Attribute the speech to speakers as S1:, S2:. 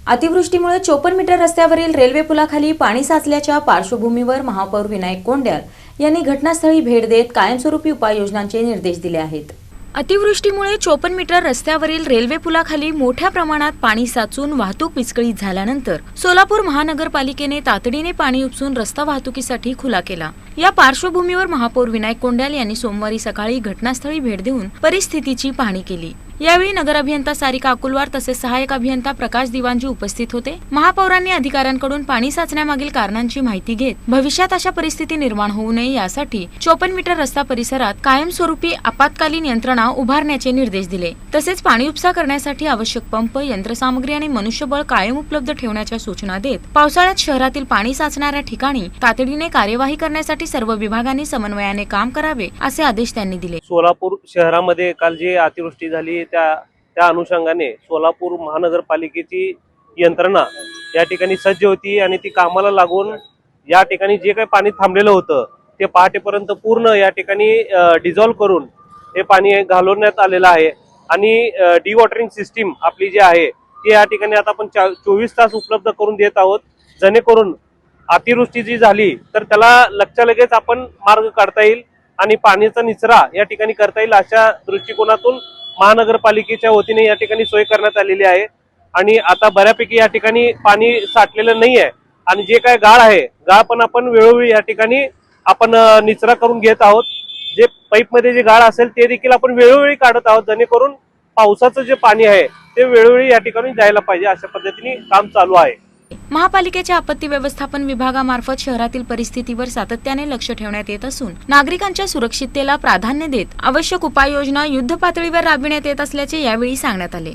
S1: अतिवृष्टीमुळे 54 मीटर रस्त्यावरील रेल्वे पुलाखाली पाणी साचल्याच्या पार्श्वभूमीवर महापौर विनायक कोंड्याल यांनी घटनास्थळी भेट देत कायमस्वरूपी उपाययोजनांचे निर्देश दिले आहेत। अतिवृष्टीमुळे 54 मीटर रस्त्यावरील रेल्वे पुलाखाली मोठ्या प्रमाणात पाणी साचून वाहतूक विस्कळीत झाल्यानंतर सोलापूर महानगरपालिकेने तातडीने पाणी उपसून रस्ता वाहतुकीसाठी खुला केला। या पार्श्वभूमीवर महापौर विनायक कोंड्याल यांनी सोमवारी सकाळी घटनास्थळी भेट देऊन परिस्थितीची पाहणी केली। यावेळी नगर अभियंता सारिका अकुलवार तसेच सहाय्यक अभियंता प्रकाश दिवाणजी उपस्थित होते। महापौरांनी अधिकाऱ्यांकडून पाणी साचण्यामागील कारणांची माहिती घेत भविष्यात अशा परिस्थिती निर्माण होऊ नये यासाठी 54 मीटर रस्ता परिसरात कायमस्वरूपी आपत्कालीन यंत्रणा उभारण्याचे निर्देश दिले। तसेच पाणी उपसा करण्यासाठी आवश्यक पंप, यंत्रसामग्री आणि मनुष्यबळ कायम उपलब्ध ठेवण्याच्या सूचना देत पावसाळ्यात शहरातील पाणी साचणाऱ्या ठिकाणी तातडीने कार्यवाही करण्यासाठी सर्व विभागांनी समन्वयाने काम करावे असे आदेश त्यांनी दिले।
S2: सोलापूर शहरामध्ये काल जे अतिवृष्टी झाली त्या अनुषंगाने सोलापूर महानगरपालिकेची यंत्रणा या ठिकाणी सज्ज होती आणि ती कामाला लागून या ठिकाणी जे काही पाणी थांबलेलं होतं ते पहाटेपर्यंत पूर्ण या ठिकाणी डिझॉल्व करून हे पाणी घालवण्यात आलेलं आहे। आणि डिवॉटरिंग सिस्टीम आपली जी आहे ती या ठिकाणी आता आपण 24 तास उपलब्ध करून देत आहोत, जेणेकरून अतिवृष्टी जी झाली तर त्याला लगेच आपण मार्ग काढता येईल आणि पाण्याचा निचरा या ठिकाणी करता येईल अशा दृष्टिकोनातून महानगरपालिकेच्या वतीने या ठिकाणी सोय करण्यात आलेली आहे। आणि आता बऱ्यापैकी या ठिकाणी पाणी साठलेलं नाही आहे आणि जे काय गाळ आहे गाळ पण आपण वेळोवेळी या ठिकाणी आपण निचरा करून घेत आहोत। जे पाईप मध्ये जे गाळ असेल ते देखील आपण वेळोवेळी काढत आहोत, जेणेकरून पावसाचं जे पाणी आहे ते वेळोवेळी या ठिकाणी जायला पाहिजे अशा पद्धतीने काम चालू आहे।
S1: महापालिकेच्या आपत्ती व्यवस्थापन विभागामार्फत शहरातील परिस्थितीवर सातत्याने लक्ष ठेवण्यात येत असून नागरिकांच्या सुरक्षिततेला प्राधान्य देत आवश्यक उपाययोजना युद्धपातळीवर राबविण्यात येत असल्याचे यावेळी सांगण्यात आले।